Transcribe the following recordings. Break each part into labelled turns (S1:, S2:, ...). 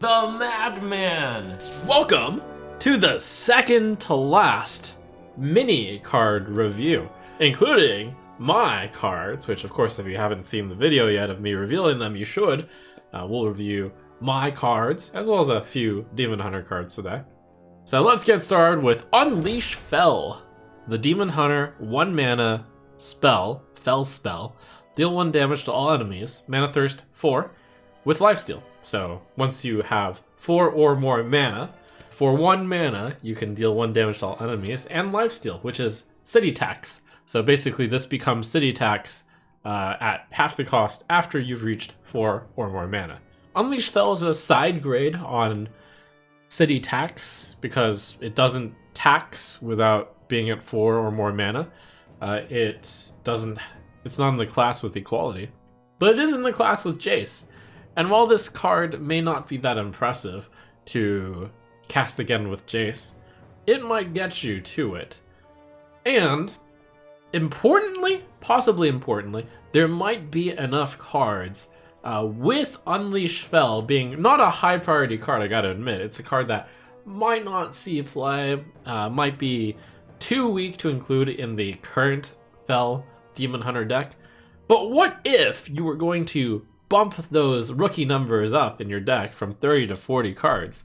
S1: the Madman.
S2: Welcome to the second to last mini card review, including my cards, which of course if you haven't seen the video yet of me revealing them, you should. We'll review my cards, as well as a few Demon Hunter cards today. So let's get started with Unleash Fel, the Demon Hunter 1 mana spell, Fel spell. Deal 1 damage to all enemies, mana thirst 4, with lifesteal. So once you have 4 or more mana, for 1 mana, you can deal 1 damage to all enemies, and lifesteal, which is city tax. So basically this becomes city tax at half the cost after you've reached 4 or more mana. Unleash Fel is a side grade on city tax because it doesn't tax without being at 4 or more mana. It's not in the class with equality, but it is in the class with Jace. And while this card may not be that impressive to cast again with Jace, it might get you to it. And importantly, possibly importantly, there might be enough cards with Unleash Fel being not a high priority card, I gotta admit. It's a card that might not see play, might be too weak to include in the current Fel Demon Hunter deck. But what if you were going to bump those rookie numbers up in your deck from 30 to 40 cards?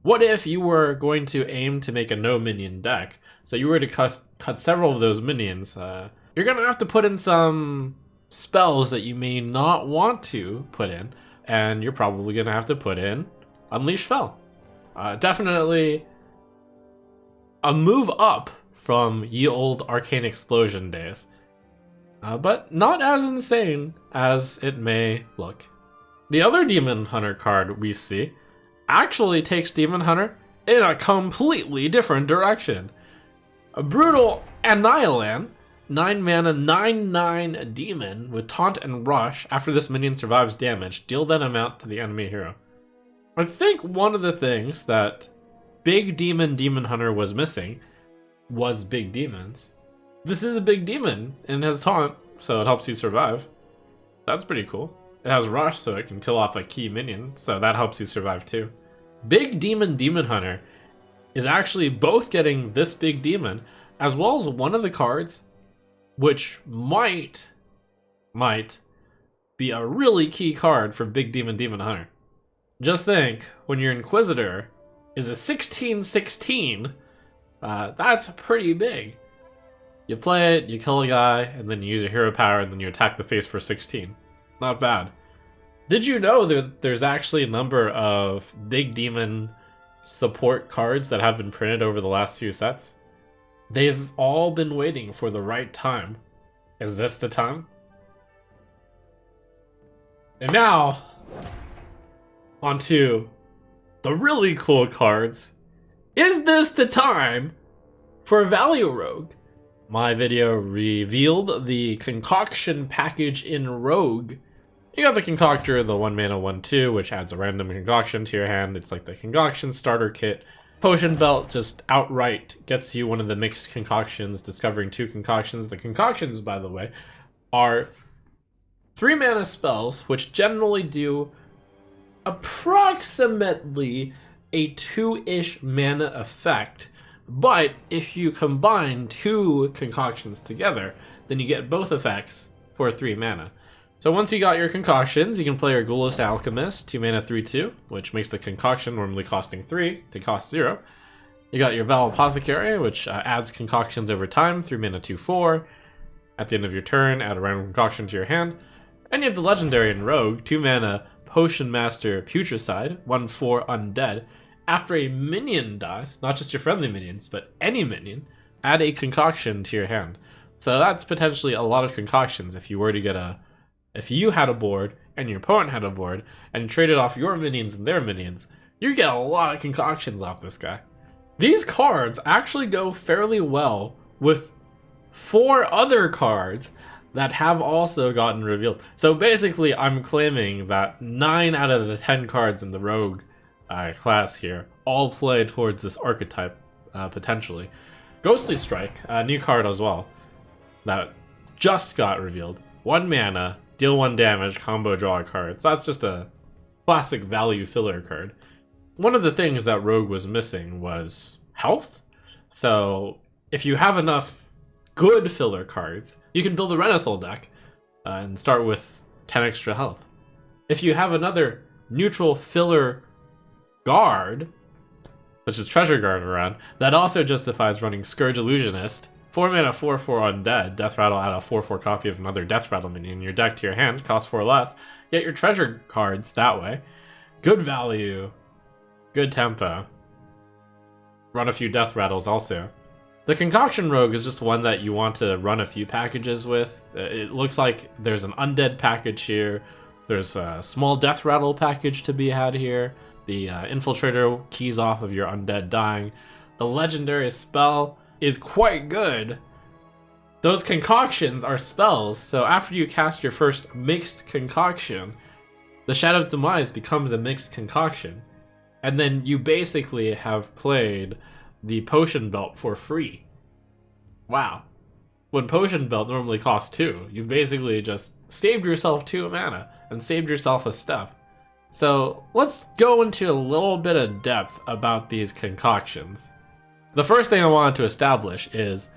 S2: What if you were going to aim to make a no minion deck? So you were to cut several of those minions. You're going to have to put in some spells that you may not want to put in, and you're probably going to have to put in Unleash Fel. Definitely a move up from ye old Arcane Explosion days. But not as insane as it may look. The other Demon Hunter card we see actually takes Demon Hunter in a completely different direction. A brutal Annihilan, 9 mana, 9/9 demon with taunt and rush. After this minion survives damage, deal that amount to the enemy hero. I think one of the things that Big Demon Hunter was missing was big demons. This is a big demon and has taunt, so it helps you survive. That's pretty cool. It has rush, so it can kill off a key minion, so that helps you survive too. Big Demon Hunter is actually both getting this big demon, as well as one of the cards which might be a really key card for Big Demon Hunter. Just think, when your Inquisitor is a 16/16, that's pretty big. You play it, you kill a guy, and then you use your hero power, and then you attack the face for 16. Not bad. Did you know that there's actually a number of big demon support cards that have been printed over the last few sets? They've all been waiting for the right time. Is this the time? And now, onto the really cool cards. Is this the time for Value Rogue? My video revealed the Concoction package in Rogue. You got the Concoctor, the 1 mana 1/2, which adds a random concoction to your hand. It's like the Concoction starter kit. Potion Belt just outright gets you one of the mixed concoctions, discovering 2 concoctions. The concoctions, by the way, are 3 mana spells, which generally do approximately a 2-ish mana effect. But if you combine 2 concoctions together, then you get both effects for 3 mana. So once you got your concoctions, you can play your Ghoulless Alchemist, 2 mana 3/2, which makes the concoction normally costing 3 to cost 0. You got your Val Apothecary, which adds concoctions over time, 3 mana 2/4. At the end of your turn, add a random concoction to your hand. And you have the legendary in Rogue, 2 mana Potion Master Putricide, 1/4 undead. After a minion dies, not just your friendly minions, but any minion, add a concoction to your hand. So that's potentially a lot of concoctions if you were to if you had a board and your opponent had a board and you traded off your minions and their minions, you get a lot of concoctions off this guy. These cards actually go fairly well with 4 other cards that have also gotten revealed. So basically, I'm claiming that 9 out of the 10 cards in the Rogue class here all play towards this archetype, potentially. Ghostly Strike, a new card as well, that just got revealed. 1 mana, deal 1 damage, combo draw a card. So that's just a classic value filler card. one of the things that Rogue was missing was health. So if you have enough good filler cards, you can build a Renathal deck and start with 10 extra health. If you have another neutral filler guard, such as Treasure Guard around, that also justifies running Scourge Illusionist, 4 mana 4/4 undead, Death Rattle, add a 4/4 copy of another Death Rattle minion in your deck to your hand, costs 4 less, get your treasure cards that way. Good value, good tempo. Run a few Death Rattles also. The Concoction Rogue is just one that you want to run a few packages with. It looks like there's an undead package here. There's a small Death Rattle package to be had here. The Infiltrator keys off of your undead dying. The legendary spell is quite good. Those concoctions are spells, so after you cast your first mixed concoction, the Shadow's Demise becomes a mixed concoction. And then you basically have played the Potion Belt for free. Wow. When Potion Belt normally costs 2, you've basically just saved yourself 2 mana and saved yourself a step. So let's go into a little bit of depth about these concoctions. The first thing I wanted to establish is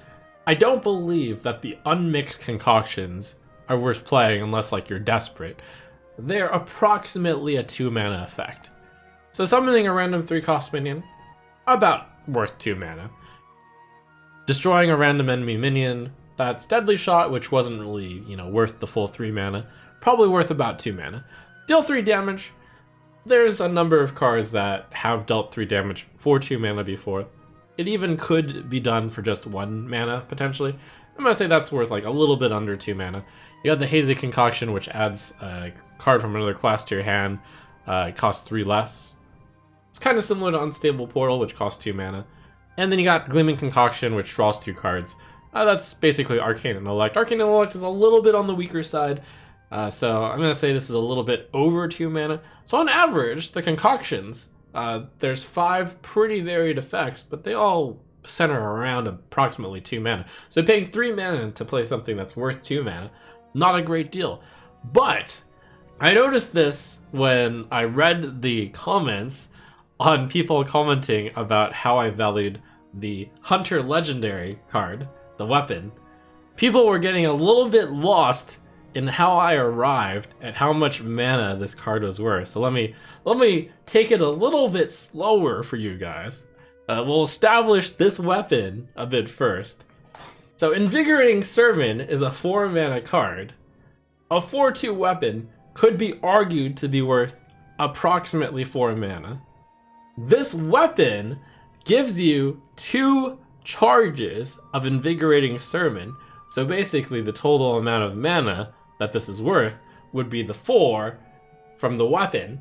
S2: I don't believe that the unmixed concoctions are worth playing unless like you're desperate. They're approximately a 2 mana effect. So summoning a random 3-cost minion, about worth 2 mana. Destroying a random enemy minion, that's Deadly Shot, which wasn't really, worth the full 3 mana, probably worth about 2 mana. Deal 3 damage. There's a number of cards that have dealt 3 damage for 2 mana before. It even could be done for just 1 mana, potentially. I'm gonna say that's worth like a little bit under 2 mana. You got the Hazy Concoction, which adds a card from another class to your hand. It costs 3 less. It's kind of similar to Unstable Portal, which costs 2 mana. And then you got Gleaming Concoction, which draws 2 cards. That's basically Arcane Intellect. Arcane Intellect is a little bit on the weaker side. So I'm going to say this is a little bit over 2 mana. So on average, the concoctions, there's 5 pretty varied effects, but they all center around approximately 2 mana. So paying 3 mana to play something that's worth 2 mana, not a great deal. But I noticed this when I read the comments on people commenting about how I valued the Hunter Legendary card, the weapon. People were getting a little bit lost in how I arrived at how much mana this card was worth. So let me take it a little bit slower for you guys. We'll establish this weapon a bit first. So Invigorating Sermon is a 4 mana card. A 4/2 weapon could be argued to be worth approximately 4 mana. This weapon gives you 2 charges of Invigorating Sermon. So basically the total amount of mana that this is worth would be the 4 from the weapon,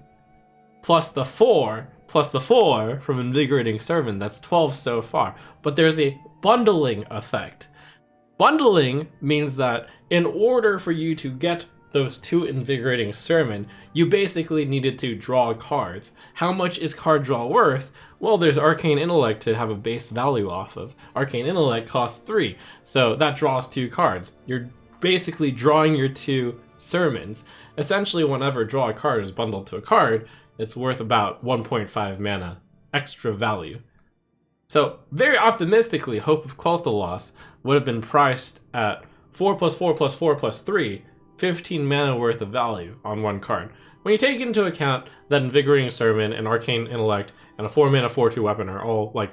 S2: plus the 4, plus the 4 from Invigorating Sermon. That's 12 so far. But there's a bundling effect. Bundling means that in order for you to get those 2 Invigorating Sermon, you basically needed to draw cards. How much is card draw worth? Well, there's Arcane Intellect to have a base value off of. Arcane Intellect costs 3, so that draws 2 cards. You're basically drawing your 2 sermons. Essentially, whenever draw a card is bundled to a card, it's worth about 1.5 mana extra value. So, very optimistically, Hope of Quel'Thalas would have been priced at 4 plus 4 plus 4 plus 3, 15 mana worth of value on 1 card. When you take into account that Invigorating Sermon and Arcane Intellect and a 4 mana 4/2 weapon are all like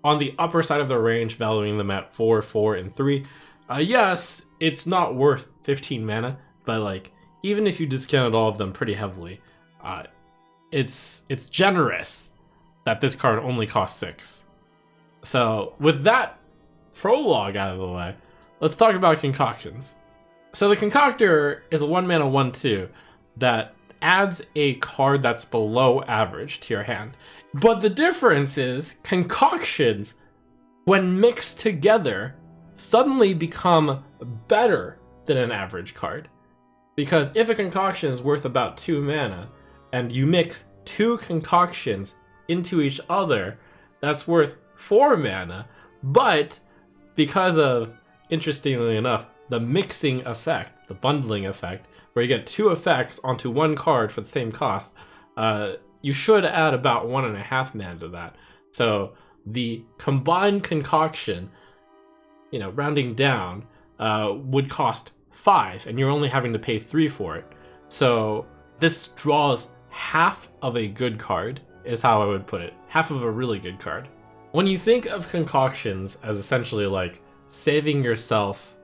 S2: on the upper side of the range, valuing them at 4, 4, and 3, yes, it's not worth 15 mana, but like even if you discounted all of them pretty heavily, it's generous that this card only costs 6. So with that prologue out of the way, let's talk about concoctions. So the Concoctor is a 1 mana 1/2 that adds a card that's below average to your hand. But the difference is concoctions, when mixed together, suddenly become better than an average card. Because if a concoction is worth about 2 mana, and you mix 2 concoctions into each other, that's worth 4 mana. But because of, interestingly enough, the mixing effect, the bundling effect, where you get 2 effects onto 1 card for the same cost, you should add about 1.5 mana to that. So the combined concoction, rounding down, would cost 5, and you're only having to pay 3 for it. So this draws half of a good card, is how I would put it. Half of a really good card. When you think of concoctions as essentially like saving yourself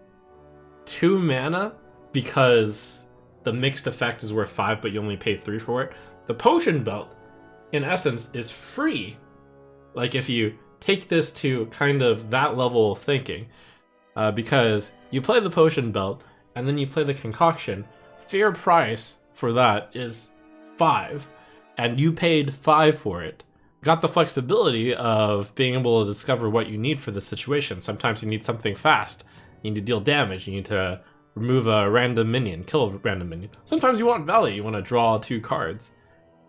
S2: 2 mana because the mixed effect is worth 5 but you only pay 3 for it, the potion belt, in essence, is free. Like if you take this to kind of that level of thinking, because you play the potion belt and then you play the concoction, fair price for that is 5, and you paid 5 for it. Got the flexibility of being able to discover what you need for the situation. Sometimes you need something fast, you need to deal damage, you need to remove a random minion, kill a random minion. Sometimes you want value, you want to draw 2 cards.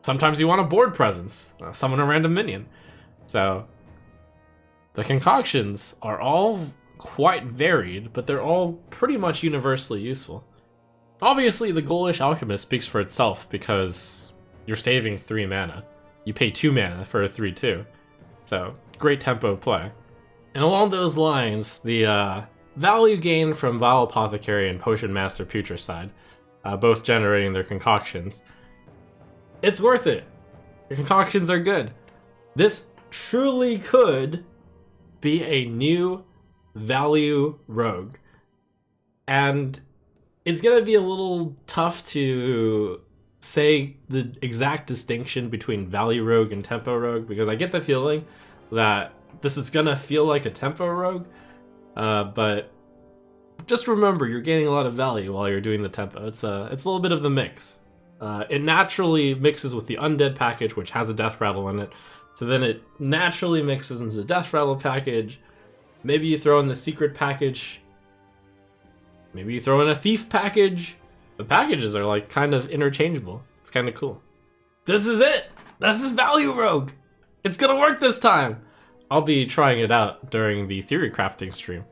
S2: Sometimes you want a board presence, summon a random minion. So the concoctions are all quite varied, but they're all pretty much universally useful. Obviously, the Ghoulish Alchemist speaks for itself because you're saving 3 mana. You pay 2 mana for a 3/2. So, great tempo play. And along those lines, the value gain from Vile Apothecary and Potion Master Putricide, both generating their concoctions, it's worth it. Your concoctions are good. This truly could be a new value rogue. And it's gonna be a little tough to say the exact distinction between value rogue and tempo rogue, because I get the feeling that this is gonna feel like a tempo rogue, but just remember you're gaining a lot of value while you're doing the tempo. It's a little bit of the mix. It naturally mixes with the Undead package, which has a Death Rattle in it, so then it naturally mixes into the Death Rattle package. Maybe you throw in the Secret package, maybe you throw in a Thief package. The packages are like kind of interchangeable. It's kind of cool. This is it! This is Value Rogue! It's gonna work this time! I'll be trying it out during the theory crafting stream.